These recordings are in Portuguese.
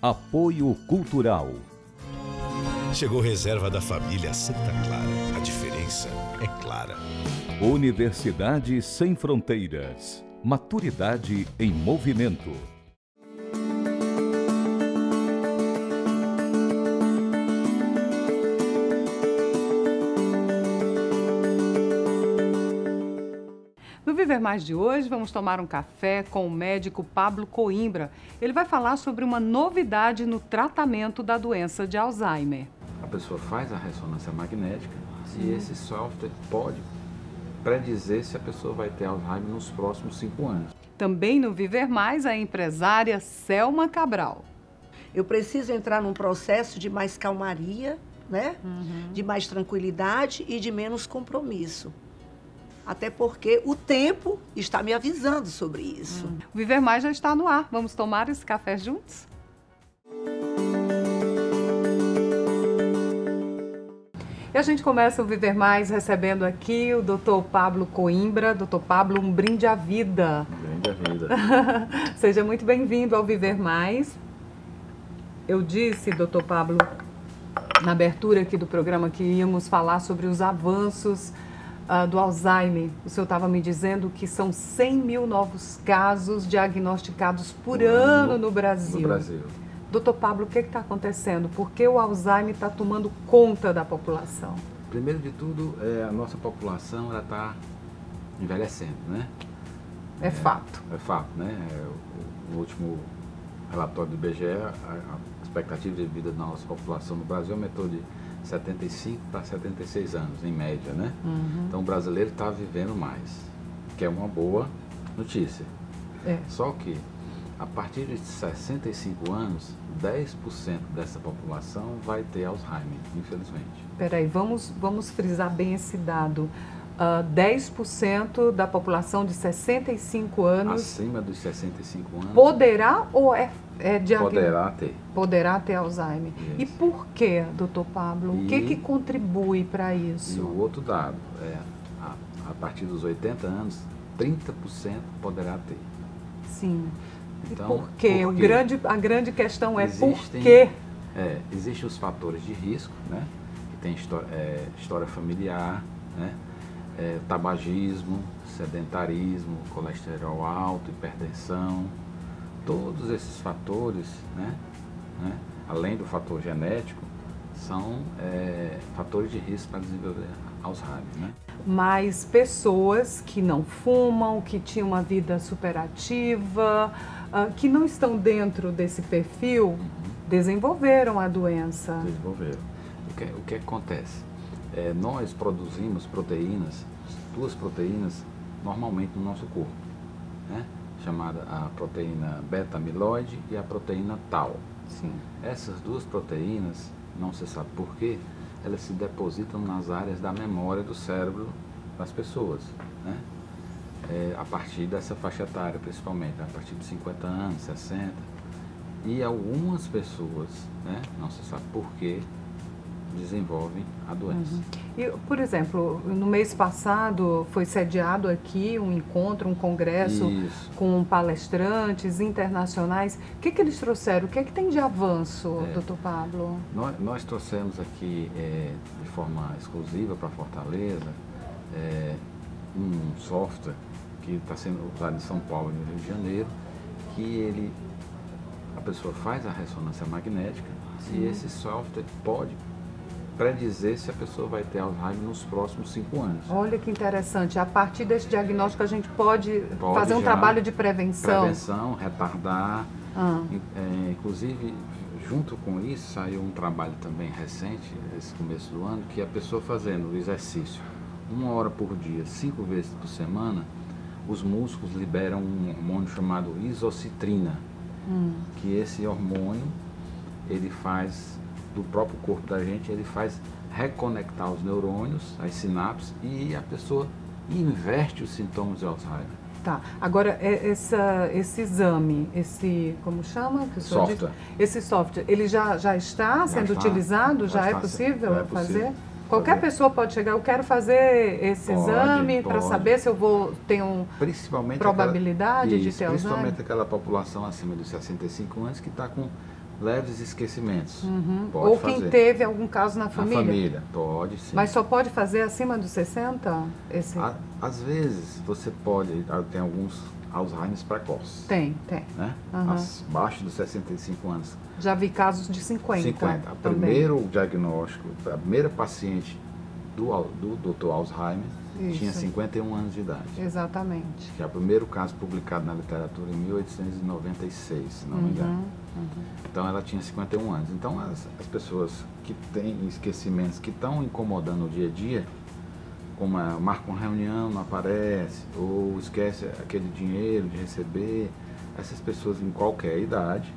Apoio Cultural. Chegou reserva da família Santa Clara. A diferença é clara. Universidade Sem Fronteiras. Maturidade em movimento. No Viver Mais de hoje, vamos tomar um café com o médico Pablo Coimbra. Ele vai falar sobre uma novidade no tratamento da doença de Alzheimer. A pessoa faz a ressonância magnética e esse software pode predizer se a pessoa vai ter Alzheimer nos próximos 5 anos. Também no Viver Mais, a empresária Selma Cabral. Eu preciso entrar num processo de mais calmaria, né? De mais tranquilidade e de menos compromisso. Até porque o tempo está me avisando sobre isso. O Viver Mais já está no ar. Vamos tomar esse café juntos? E a gente começa o Viver Mais recebendo aqui o Dr. Pablo Coimbra. Dr. Pablo, um brinde à vida. Um brinde à vida. Seja muito bem-vindo ao Viver Mais. Eu disse, Dr. Pablo, na abertura aqui do programa, que íamos falar sobre os avanços do Alzheimer. O senhor estava me dizendo que são 100 mil novos casos diagnosticados por ano no Brasil. No Brasil. Doutor Pablo, o que está acontecendo? Por que o Alzheimer está tomando conta da população? Primeiro de tudo, a nossa população está envelhecendo, né? É fato. É fato, né? O último relatório do IBGE, a expectativa de vida da nossa população no Brasil aumentou de 75 para 76 anos, em média, né? Então o brasileiro está vivendo mais, que é uma boa notícia. Só que, a partir de 65 anos, 10% dessa população vai ter Alzheimer, infelizmente. Peraí, vamos frisar bem esse dado. 10% da população de 65 anos... Acima dos 65 anos... Poderá ou é Poderá ter. Poderá ter Alzheimer. Isso. E por quê, doutor Pablo? O que contribui para isso? E o outro dado, a partir dos 80 anos, 30% poderá ter. Sim. Então, e por quê? A grande questão é por quê? Existem os fatores de risco, né? Que tem história familiar, né? Tabagismo, sedentarismo, colesterol alto, hipertensão. Todos esses fatores, né? Além do fator genético, são fatores de risco para desenvolver Alzheimer, né? Mas pessoas que não fumam, que tinham uma vida superativa, que não estão dentro desse perfil, desenvolveram a doença. Desenvolveram. O que acontece? Nós produzimos proteínas, 2 proteínas, normalmente no nosso corpo, né? Chamada a proteína beta-amiloide e a proteína tau. Sim. Essas 2 proteínas, não se sabe por quê, elas se depositam nas áreas da memória do cérebro das pessoas, né? A partir dessa faixa etária, principalmente, a partir de 50 anos, 60. E algumas pessoas, né, não se sabe por quê, desenvolvem a doença. E, por exemplo, no mês passado foi sediado aqui um encontro, um congresso com palestrantes internacionais. O que eles trouxeram? O que tem de avanço, doutor Pablo? Nós trouxemos aqui, de forma exclusiva para Fortaleza, um software que está sendo usado em São Paulo e no Rio de Janeiro, que a pessoa faz a ressonância magnética e esse software pode predizer se a pessoa vai ter Alzheimer nos próximos 5 anos. Olha que interessante. A partir desse diagnóstico a gente pode fazer um trabalho de prevenção. Prevenção, retardar. Inclusive, junto com isso, saiu um trabalho também recente, esse começo do ano, que a pessoa fazendo o exercício 1 hora por dia, 5 vezes por semana, os músculos liberam um hormônio chamado isocitrina, que esse hormônio, ele faz do próprio corpo da gente, ele faz reconectar os neurônios, as sinapses, e a pessoa inverte os sintomas de Alzheimer. Tá. Agora, esse exame, como chama? Software. Esse software, ele já está sendo utilizado? Já é possível fazer? Qualquer pessoa pode chegar, eu quero fazer esse exame para saber se eu tenho probabilidade de ter Alzheimer? Principalmente aquela população acima dos 65 anos que está com leves esquecimentos. Pode Ou fazer. quem teve algum caso na família? Na família, pode sim. Mas só pode fazer acima dos 60? Às vezes você pode, tem alguns Alzheimer precoces. Tem. Né? Abaixo dos 65 anos. Já vi casos de 50. O primeiro diagnóstico, a primeira paciente do Dr. Alzheimer tinha 51 anos de idade. Exatamente. Que é o primeiro caso publicado na literatura em 1896, se não me engano. Então ela tinha 51 anos. Então as pessoas que têm esquecimentos que estão incomodando o dia a dia, como marca uma reunião, não aparece, ou esquece aquele dinheiro de receber, essas pessoas em qualquer idade.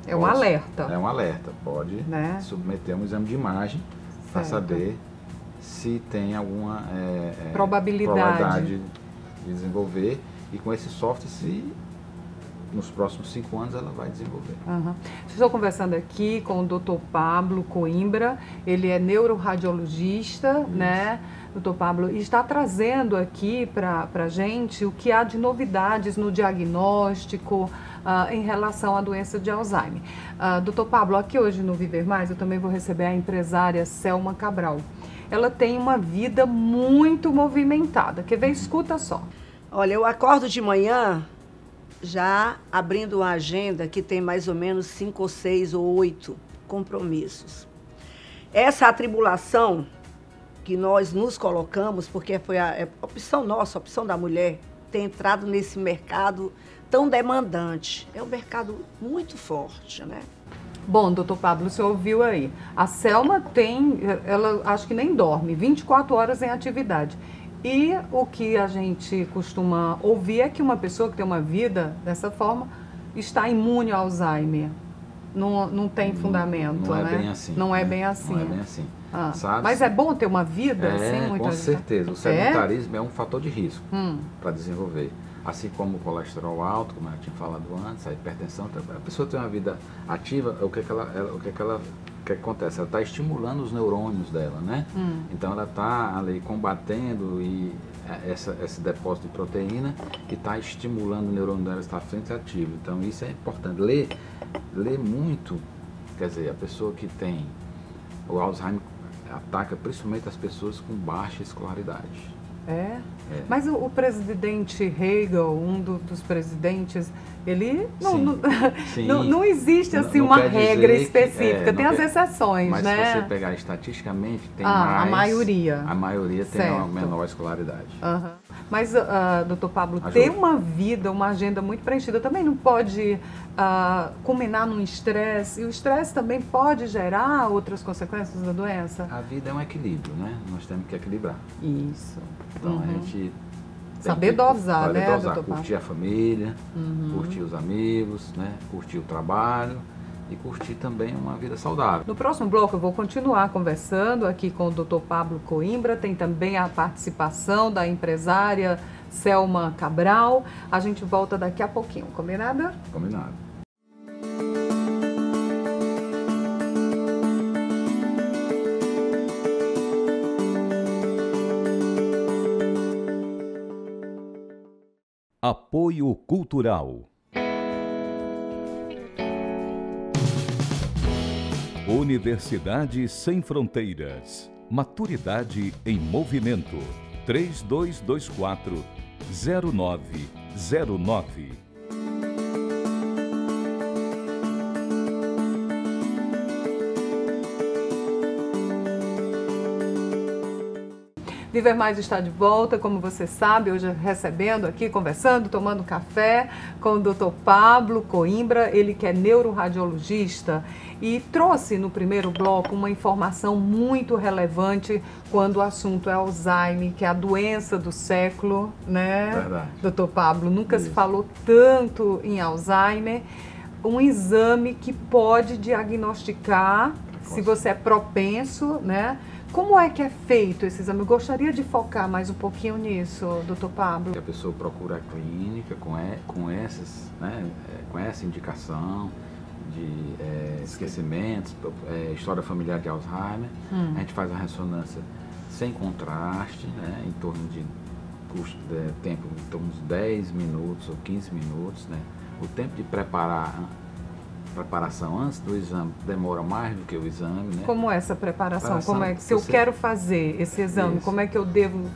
É um alerta. É um alerta. Pode submeter um exame de imagem para saber se tem alguma probabilidade de desenvolver, e com esse software, se nos próximos 5 anos ela vai desenvolver. Estou conversando aqui com o Dr. Pablo Coimbra, ele é neuroradiologista, né? Dr. Pablo, e está trazendo aqui para a gente o que há de novidades no diagnóstico em relação à doença de Alzheimer. Dr. Pablo, aqui hoje no Viver Mais eu também vou receber a empresária Selma Cabral. Ela tem uma vida muito movimentada. Quer ver? Escuta só. Olha, eu acordo de manhã já abrindo uma agenda que tem mais ou menos 5 ou 6 ou 8 compromissos. Essa atribulação que nós nos colocamos, porque foi a opção nossa, a opção da mulher, ter entrado nesse mercado tão demandante. É um mercado muito forte, né? Bom, doutor Pablo, o senhor ouviu aí. A Selma ela acho que nem dorme, 24 horas em atividade. E o que a gente costuma ouvir é que uma pessoa que tem uma vida dessa forma está imune ao Alzheimer. Não tem fundamento, não é né? bem assim. Não é né? bem assim. Não é bem assim. Sabe? Mas é bom ter uma vida assim? Com certeza. O sedentarismo é um fator de risco para desenvolver. Assim como o colesterol alto, como eu tinha falado antes, a hipertensão, a pessoa tem uma vida ativa, o que acontece? Ela está estimulando os neurônios dela, né? Então ela está ali combatendo esse depósito de proteína e está estimulando o neurônio dela a estar frente ativo. Então isso é importante. Ler muito, quer dizer, a pessoa que tem o Alzheimer ataca principalmente as pessoas com baixa escolaridade. Mas o presidente Hegel, um dos presidentes, ele não existe assim uma regra específica, tem as exceções, mas né? Mas se você pegar estatisticamente, tem a maioria. A maioria tem uma menor escolaridade. Mas, doutor Pablo, ter uma vida, uma agenda muito preenchida também não pode culminar num estresse, e o estresse também pode gerar outras consequências da doença? A vida é um equilíbrio, né? Nós temos que equilibrar. Isso. Então a gente saber dosar, né, doutor Pablo? Curtir a família, curtir os amigos, né? Curtir o trabalho e curtir também uma vida saudável. No próximo bloco eu vou continuar conversando aqui com o Dr. Pablo Coimbra, tem também a participação da empresária Selma Cabral. A gente volta daqui a pouquinho, combinado? Combinado. Apoio Cultural. Universidade Sem Fronteiras. Maturidade em Movimento. 3224-0909. Viver Mais está de volta, como você sabe, hoje recebendo aqui, conversando, tomando café com o Dr. Pablo Coimbra, ele que é neuroradiologista e trouxe no primeiro bloco uma informação muito relevante quando o assunto é Alzheimer, que é a doença do século, né? Verdade. Dr. Pablo, nunca se falou tanto em Alzheimer, um exame que pode diagnosticar se você é propenso, né? Como é que é feito esse exame? Eu gostaria de focar mais um pouquinho nisso, doutor Pablo. A pessoa procura a clínica com essa indicação de esquecimentos, história familiar de Alzheimer. A gente faz a ressonância sem contraste, né, em torno de tempo em torno de 10 minutos ou 15 minutos. Né? O tempo de preparar preparação antes do exame demora mais do que o exame, né? Como é essa preparação? Como é que, se eu quero fazer esse exame, Isso. como é que eu devo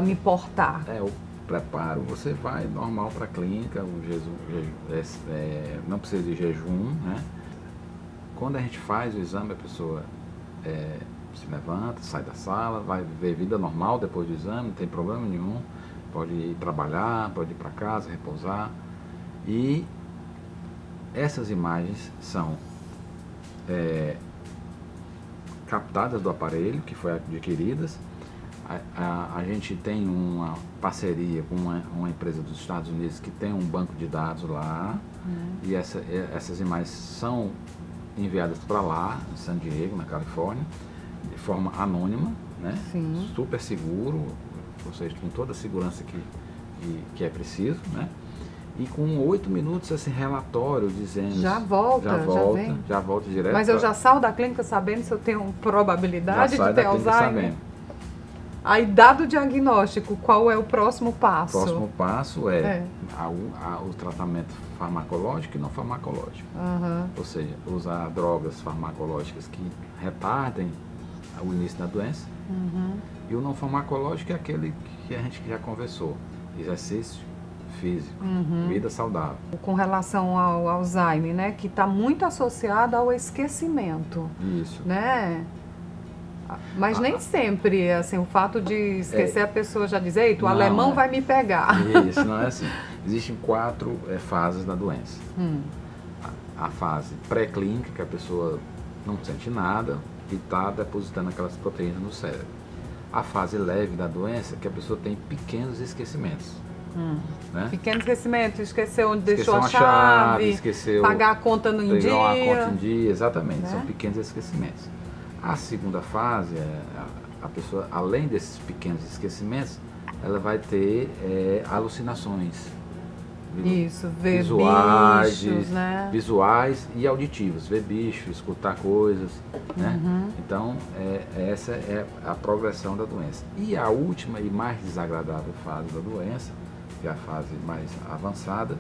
me portar? O preparo, você vai normal para a clínica, não precisa de jejum, né? Quando a gente faz o exame, a pessoa se levanta, sai da sala, vai viver vida normal depois do exame, não tem problema nenhum, pode ir trabalhar, pode ir para casa, repousar. E essas imagens são captadas do aparelho, que foi adquiridas. A gente tem uma parceria com uma empresa dos Estados Unidos que tem um banco de dados lá, e essas imagens são enviadas para lá, em San Diego, na Califórnia, de forma anônima, né? Sim. Super seguro, ou seja, com toda a segurança que é preciso, né? E com 8 minutos esse relatório dizendo... Já volta direto. Mas eu já saio da clínica sabendo se eu tenho probabilidade de ter Alzheimer? Aí, dado o diagnóstico, qual é o próximo passo? O próximo passo é o tratamento farmacológico e não farmacológico. Ou seja, usar drogas farmacológicas que retardem o início da doença. E o não farmacológico é aquele que a gente já conversou. Exercício físico, vida saudável. Com relação ao Alzheimer, né, que está muito associado ao esquecimento. Isso. Né? Mas nem sempre, assim, o fato de esquecer a pessoa já diz, eita, o alemão vai me pegar. Isso, não é assim. Existem 4 fases da doença. A fase pré-clínica, que a pessoa não sente nada e está depositando aquelas proteínas no cérebro. A fase leve da doença, que a pessoa tem pequenos esquecimentos. Né? Pequeno esquecimento, esqueceu onde deixou a a chave, esqueceu pagar a conta no dia. Pagar a conta em dia, exatamente, né? São pequenos esquecimentos. A segunda fase, a pessoa, além desses pequenos esquecimentos, ela vai ter alucinações. Isso, ver visuais, bichos, né? Visuais e auditivos, ver bichos, escutar coisas, né? Então, essa é a progressão da doença. E a última e mais desagradável fase da doença, que é a fase mais avançada,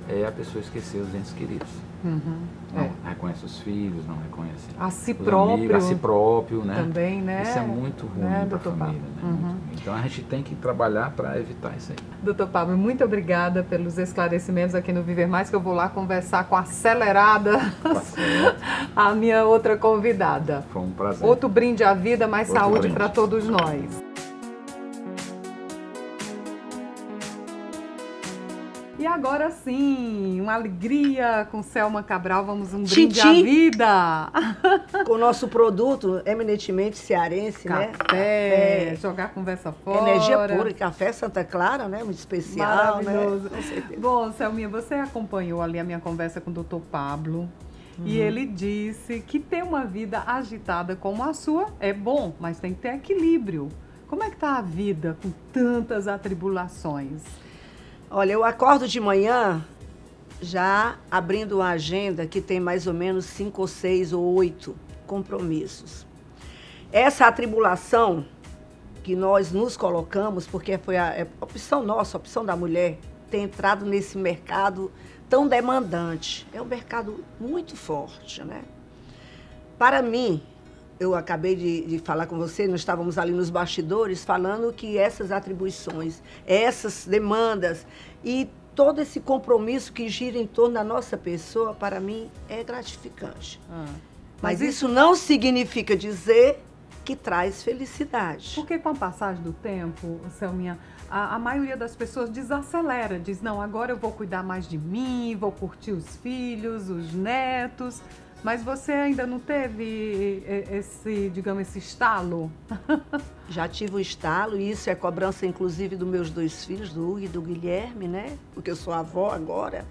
é a pessoa esquecer os entes queridos. Não reconhece os filhos, não reconhece a si os próprio, amigos, a si próprio, né? Também, né? Isso é muito ruim para a família, né? Muito ruim. Então a gente tem que trabalhar para evitar isso aí. Doutor Pablo, muito obrigada pelos esclarecimentos aqui no Viver Mais, que eu vou lá conversar com a acelerada, a minha outra convidada. Foi um prazer. Outro brinde à vida, mais saúde para todos nós. E agora sim, uma alegria com Selma Cabral, vamos um brinde à vida. Com o nosso produto eminentemente cearense, café, jogar a conversa fora. Energia pura, café Santa Clara, né? Muito especial, maravilhoso. Né? Com certeza. Bom, Selminha, você acompanhou ali a minha conversa com o Dr. Pablo. E ele disse que ter uma vida agitada como a sua é bom, mas tem que ter equilíbrio. Como é que está a vida com tantas atribulações? Olha, eu acordo de manhã já abrindo uma agenda que tem mais ou menos 5 ou 6 ou 8 compromissos. Essa atribulação que nós nos colocamos, porque foi a opção nossa, a opção da mulher, ter entrado nesse mercado tão demandante. É um mercado muito forte, né? Para mim, eu acabei de falar com você, nós estávamos ali nos bastidores falando que essas atribuições, essas demandas e todo esse compromisso que gira em torno da nossa pessoa, para mim, é gratificante. Mas isso não significa dizer que traz felicidade. Porque com a passagem do tempo, Selminha, a maioria das pessoas desacelera, diz, não, agora eu vou cuidar mais de mim, vou curtir os filhos, os netos... Mas você ainda não teve esse, digamos, esse estalo? Já tive o estalo, e isso é cobrança, inclusive, dos meus 2 filhos, do Hugo e do Guilherme, né? Porque eu sou avó agora.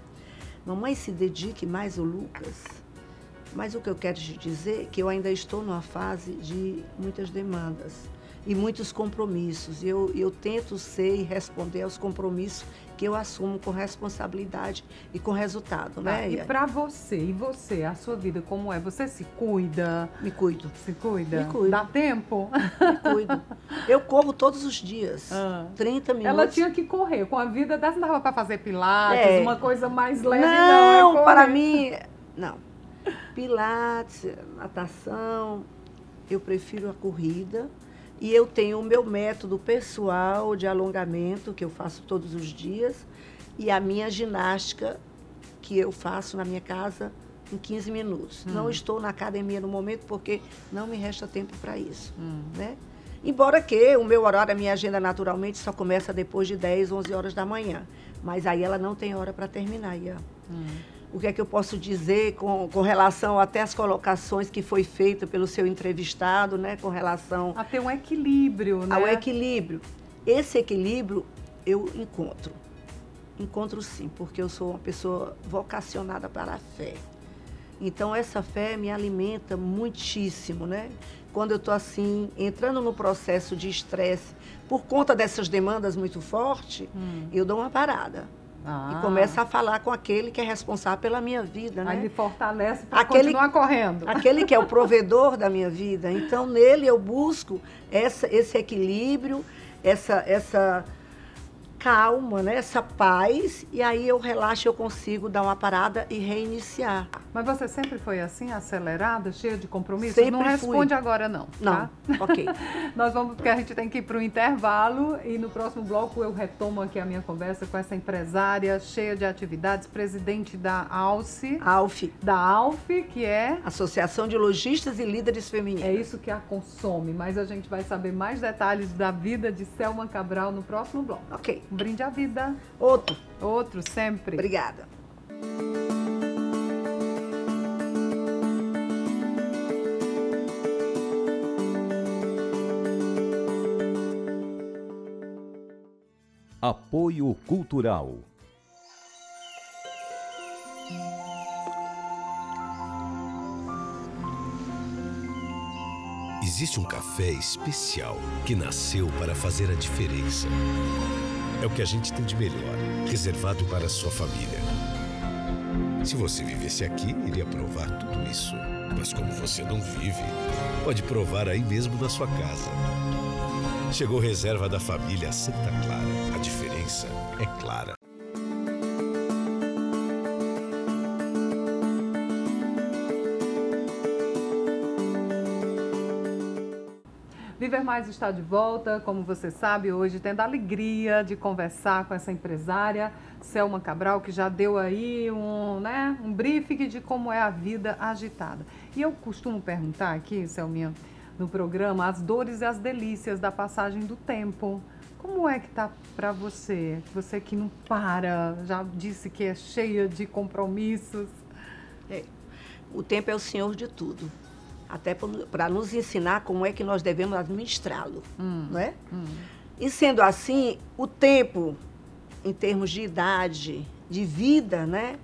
Mamãe, se dedique mais ao Lucas. Mas o que eu quero te dizer é que eu ainda estou numa fase de muitas demandas e muitos compromissos. Eu tento ser e responder aos compromissos que eu assumo com responsabilidade e com resultado, né? E para você, a sua vida como é? Você se cuida? Me cuido. Se cuida? Me cuido. Dá tempo? Me cuido. Eu corro todos os dias, 30 minutos. Ela tinha que correr, com a vida dessa não dava para fazer pilates, uma coisa mais leve, não. Não, para mim, não. pilates, natação, eu prefiro a corrida. E eu tenho o meu método pessoal de alongamento, que eu faço todos os dias, e a minha ginástica, que eu faço na minha casa em 15 minutos. Não estou na academia no momento, porque não me resta tempo para isso, né? Embora que o meu horário, a minha agenda naturalmente só começa depois de 10, 11 horas da manhã. Mas aí ela não tem hora para terminar, Ian. O que é que eu posso dizer com relação até às colocações que foi feita pelo seu entrevistado, né? Com relação... A ter um equilíbrio, né? Ao equilíbrio. Esse equilíbrio eu encontro. Encontro sim, porque eu sou uma pessoa vocacionada para a fé. Então, essa fé me alimenta muitíssimo, né? Quando eu estou assim, entrando no processo de estresse, por conta dessas demandas muito fortes, eu dou uma parada. E começo a falar com aquele que é responsável pela minha vida, né? Aí me fortalece para continuar correndo. Aquele que é o provedor da minha vida. Então, nele eu busco esse equilíbrio, essa calma, né? Essa paz, e aí eu relaxo, eu consigo dar uma parada e reiniciar. Mas você sempre foi assim, acelerada, cheia de compromissos? Sempre não responde agora não, tá? Não, ok. Nós vamos, porque a gente tem que ir para o intervalo, e no próximo bloco eu retomo aqui a minha conversa com essa empresária cheia de atividades, presidente da ALFE. Da ALFE, que é... Associação de Lojistas e Líderes Femininos. É isso que a consome, mas a gente vai saber mais detalhes da vida de Selma Cabral no próximo bloco. Ok. Um brinde à vida. Outro, sempre. Obrigada. Apoio Cultural. Existe um café especial que nasceu para fazer a diferença. É o que a gente tem de melhor, reservado para a sua família. Se você vivesse aqui, iria provar tudo isso. Mas como você não vive, pode provar aí mesmo na sua casa. Chegou reserva da família Santa Clara. A diferença é clara. Viver Mais está de volta, como você sabe, hoje tendo a alegria de conversar com essa empresária, Selma Cabral, que já deu aí um briefing de como é a vida agitada. E eu costumo perguntar aqui, Selminha, no programa, as dores e as delícias da passagem do tempo. Como é que tá para você? Você que não para, já disse que é cheia de compromissos. O tempo é o senhor de tudo. Até para nos ensinar como é que nós devemos administrá-lo, não é? E sendo assim, o tempo, em termos de idade, de vida, né?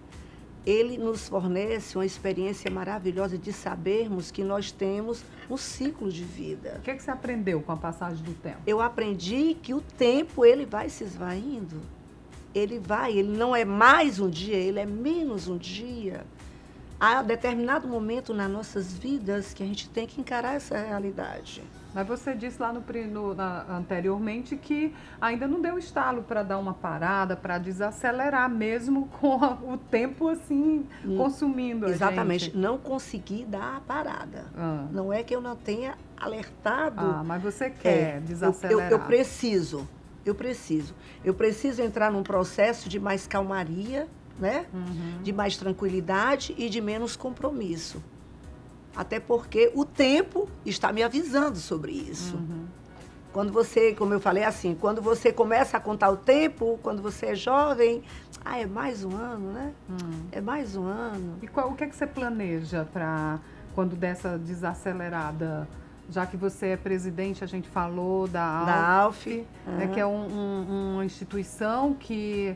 Ele nos fornece uma experiência maravilhosa de sabermos que nós temos um ciclo de vida. O que você aprendeu com a passagem do tempo? Eu aprendi que o tempo, ele vai se esvaindo. Ele não é mais um dia, ele é menos um dia. Há determinado momento nas nossas vidas que a gente tem que encarar essa realidade. Mas você disse lá anteriormente que ainda não deu estalo para dar uma parada, para desacelerar mesmo com o tempo assim consumindo a gente. Exatamente, não consegui dar a parada. Não é que eu não tenha alertado. Mas você quer desacelerar. Eu preciso entrar num processo de mais calmaria, né? De mais tranquilidade e de menos compromisso. Até porque o tempo está me avisando sobre isso. Quando você, como eu falei assim, quando você começa a contar o tempo, quando você é jovem, é mais um ano, né? É mais um ano. E o que é que você planeja para quando dessa desacelerada? Já que você é presidente, a gente falou da ALFE, né, que é uma instituição que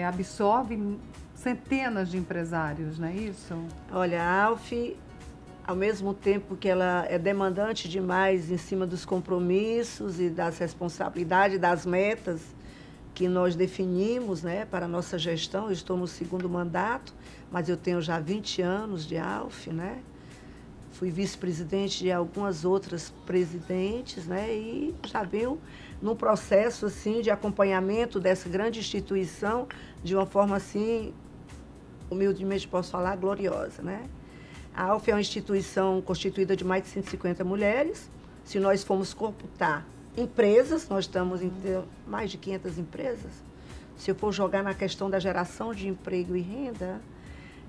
absorve centenas de empresários, não é isso? Olha, a ALFE, ao mesmo tempo que ela é demandante demais em cima dos compromissos e das responsabilidades, das metas que nós definimos, né, para a nossa gestão. Eu estou no 2º mandato, mas eu tenho já 20 anos de ALFE, né? Fui vice-presidente de algumas outras presidentes, né? E já venho num processo assim de acompanhamento dessa grande instituição de uma forma assim, humildemente posso falar, gloriosa, né? A ALF é uma instituição constituída de mais de 150 mulheres. Se nós formos computar empresas, nós estamos em mais de 500 empresas. Se eu for jogar na questão da geração de emprego e renda,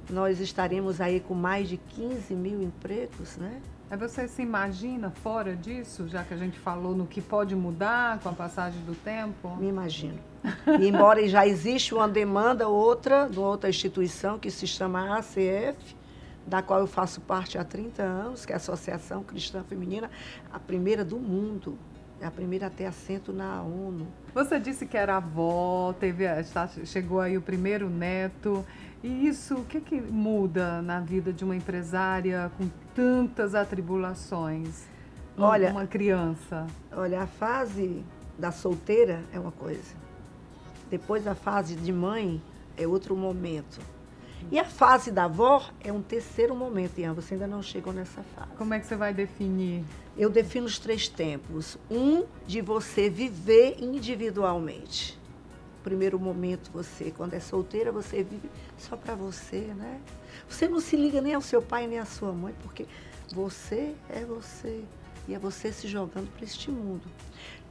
nós estaremos aí com mais de 15 mil empregos, né? Aí você se imagina fora disso, já que a gente falou no que pode mudar com a passagem do tempo? Me imagino. E embora já existe uma demanda de outra instituição que se chama ACF, da qual eu faço parte há 30 anos, que é a Associação Cristã Feminina, a primeira do mundo, é a primeira a ter assento na ONU. Você disse que era avó, chegou aí o primeiro neto. E isso, o que muda na vida de uma empresária com tantas atribulações? Olha, uma criança. Olha, a fase da solteira é uma coisa. Depois a fase de mãe é outro momento. E a fase da avó é um terceiro momento, Ian. Você ainda não chegou nessa fase. Como é que você vai definir? Eu defino os 3 tempos. De você viver individualmente. Primeiro momento, quando é solteira, você vive só para você, né? Você não se liga nem ao seu pai, nem à sua mãe, porque você é você. E é você se jogando para este mundo.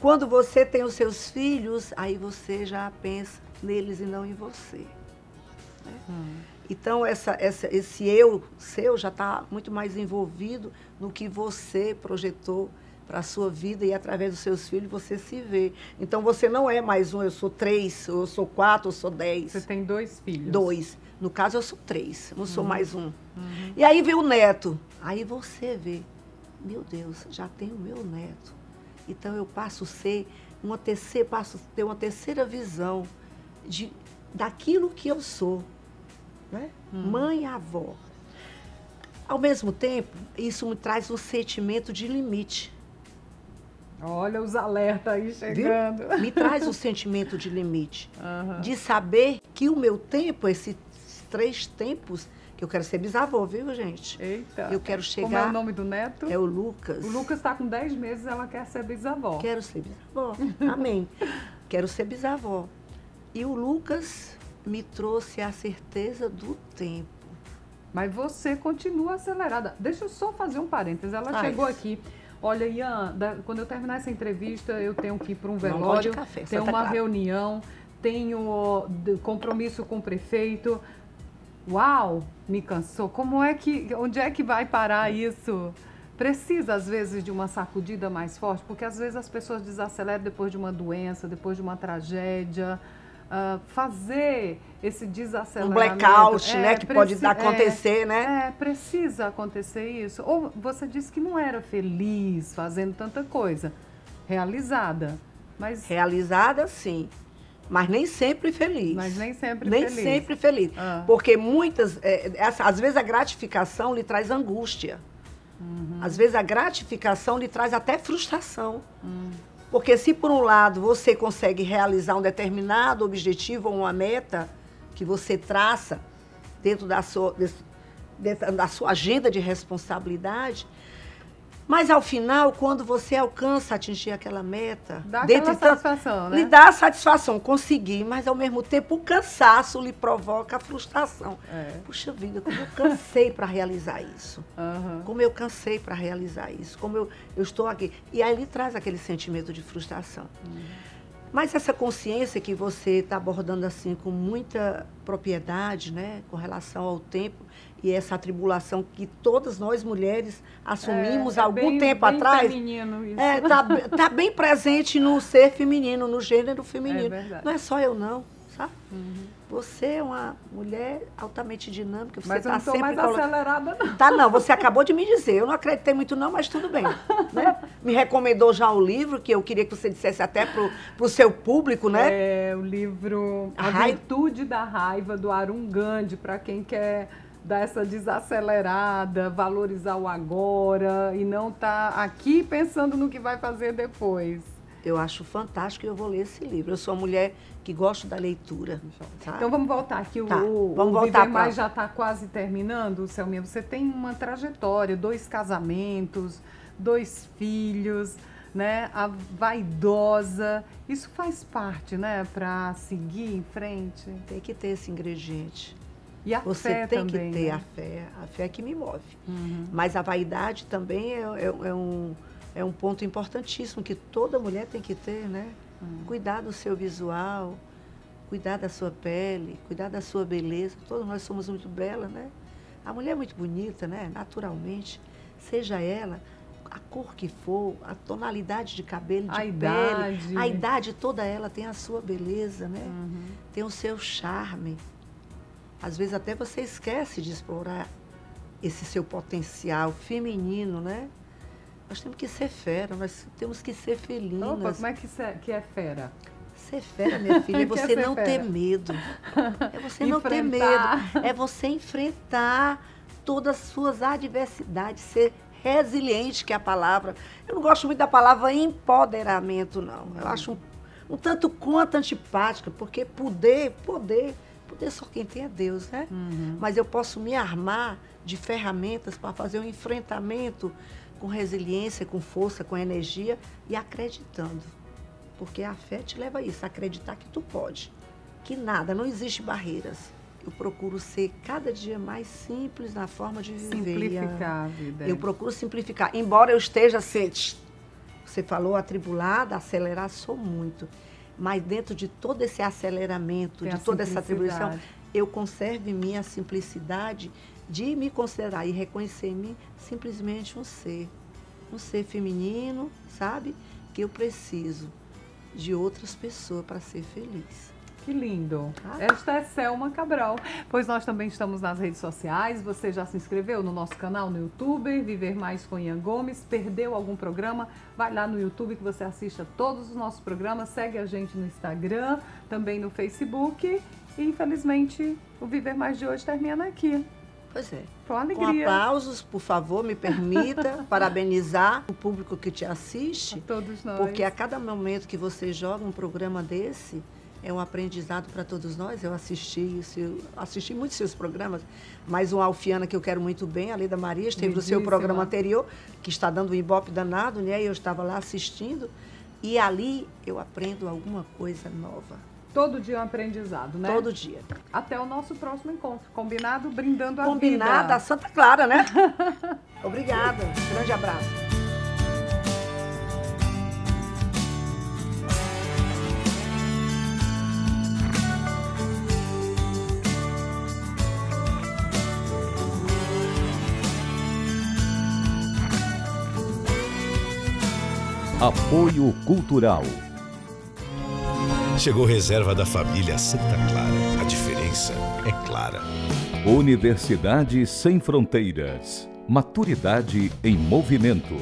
Quando você tem os seus filhos, aí você já pensa neles e não em você. Né? Então, esse eu seu já está muito mais envolvido no que você projetou para a sua vida e através dos seus filhos você se vê. Então, você não é mais eu sou 3, ou eu sou 4, ou eu sou 10. Você tem 2 filhos? 2. No caso, eu sou 3, não sou mais um. E aí vem o neto. Aí você vê, meu Deus, já tenho o meu neto. Então, eu passo a ter uma terceira visão daquilo que eu sou. Né? Mãe e avó. Ao mesmo tempo, isso me traz um sentimento de limite. Olha os alertas aí chegando. Viu? Me traz um sentimento de limite. De saber que o meu tempo, esses 3 tempos, que eu quero ser bisavó, viu, gente? Eita. Eu quero chegar... Como é o nome do neto? É o Lucas. O Lucas está com 10 meses, ela quer ser bisavó. Quero ser bisavó. Amém. Quero ser bisavó. E o Lucas me trouxe a certeza do tempo. Mas você continua acelerada. Deixa eu só fazer um parênteses. Ela chegou aqui. Olha, Ian, quando eu terminar essa entrevista, eu tenho que ir para um velório, tenho uma reunião, tenho compromisso com o prefeito. Uau, me cansou. Onde é que vai parar isso? Precisa, às vezes, de uma sacudida mais forte, porque às vezes as pessoas desaceleram depois de uma doença, depois de uma tragédia. Fazer esse desaceleramento. Um blackout, né? Que pode acontecer, né? Precisa acontecer isso. Ou você disse que não era feliz fazendo tanta coisa. Realizada. Mas... Realizada, sim. Mas nem sempre feliz. Mas nem sempre feliz. Nem sempre feliz. Porque às vezes a gratificação lhe traz angústia. Às vezes a gratificação lhe traz até frustração. Porque se, por um lado, você consegue realizar um determinado objetivo ou uma meta que você traça dentro da sua agenda de responsabilidade, mas, ao final, quando você alcança atingir aquela meta... Dá aquela satisfação, né? Lhe dá a satisfação, conseguir, mas, ao mesmo tempo, o cansaço lhe provoca a frustração. Puxa vida, como eu cansei para realizar isso. Como eu cansei para realizar isso. Como eu estou aqui. E aí, ele traz aquele sentimento de frustração. Mas essa consciência que você está abordando assim com muita propriedade, né, com relação ao tempo e essa atribulação que todas nós mulheres assumimos há algum tempo atrás, feminino isso. Tá bem presente no ser feminino, no gênero feminino. É não é só eu não, sabe? Você é uma mulher altamente dinâmica. Você mas eu não estou mais acelerada, não. Tá, não. Você acabou de me dizer. Eu não acreditei muito, não, mas tudo bem. Né? Me recomendou já o livro, que eu queria que você dissesse até pro seu público, né? É o livro A Virtude da Raiva, do Arun Gandhi, para quem quer dar essa desacelerada, valorizar o agora e não tá aqui pensando no que vai fazer depois. Eu acho fantástico e eu vou ler esse livro. Eu sou uma mulher que gosto da leitura. Tá? Então vamos voltar aqui. Vamos voltar Viver Mais já está quase terminando, Selminha. Você tem uma trajetória, 2 casamentos, 2 filhos, né? A vaidosa. Isso faz parte, né? Para seguir em frente. Tem que ter esse ingrediente. E a Você fé tem também, que ter né? a fé é que me move. Mas a vaidade também é um ponto importantíssimo que toda mulher tem que ter, né? Cuidar do seu visual, cuidar da sua pele, cuidar da sua beleza. Todos nós somos muito belas, né? A mulher é muito bonita, né? Naturalmente, seja ela a cor que for, a tonalidade de cabelo, de pele, a idade toda ela tem a sua beleza, né? Tem o seu charme. Às vezes até você esquece de explorar esse seu potencial feminino, né? Nós temos que ser fera, nós temos que ser felinas. Opa, como é que é fera? Ser fera, minha filha, é você não ter medo. É você não ter medo. É você enfrentar todas as suas adversidades, ser resiliente, que é a palavra. Eu não gosto muito da palavra empoderamento, não. Eu acho um tanto quanto antipática, porque poder só quem tem é Deus, né? Mas eu posso me armar de ferramentas para fazer um enfrentamento com resiliência, com força, com energia e acreditando. Porque a fé te leva a isso, a acreditar que tu pode, que nada, não existe barreiras. Eu procuro ser cada dia mais simples na forma de viver. Simplificar a vida. Eu procuro simplificar, embora eu esteja assim, você falou atribulada, acelerar, sou muito. Mas dentro de todo esse aceleramento, de toda essa atribuição, eu conservo em mim a simplicidade de me considerar e reconhecer em mim simplesmente um ser feminino, sabe? Que eu preciso de outras pessoas para ser feliz. Que lindo. Esta é Selma Cabral. Pois nós também estamos nas redes sociais. Você já se inscreveu no nosso canal no YouTube, Viver Mais com Ian Gomes? Perdeu algum programa? Vai lá no YouTube que você assista todos os nossos programas. Segue a gente no Instagram, também no Facebook. E infelizmente o Viver Mais de hoje termina aqui. Pois é. Com alegria. Com aplausos, por favor, me permita parabenizar o público que te assiste. A todos nós. Porque a cada momento que você joga um programa desse, é um aprendizado para todos nós. Eu assisti muitos seus programas, mas uma alfiana que eu quero muito bem, a Leda Maria, esteve no seu programa anterior, que está dando um ibope danado, né? Eu estava lá assistindo, e ali eu aprendo alguma coisa nova. Todo dia é um aprendizado, né? Todo dia. Até o nosso próximo encontro. Combinado? Brindando a vida. Combinado, a Santa Clara, né? Obrigada. Grande abraço. Apoio Cultural. Chegou reserva da família Santa Clara. A diferença é clara. Universidade Sem Fronteiras. Maturidade em movimento.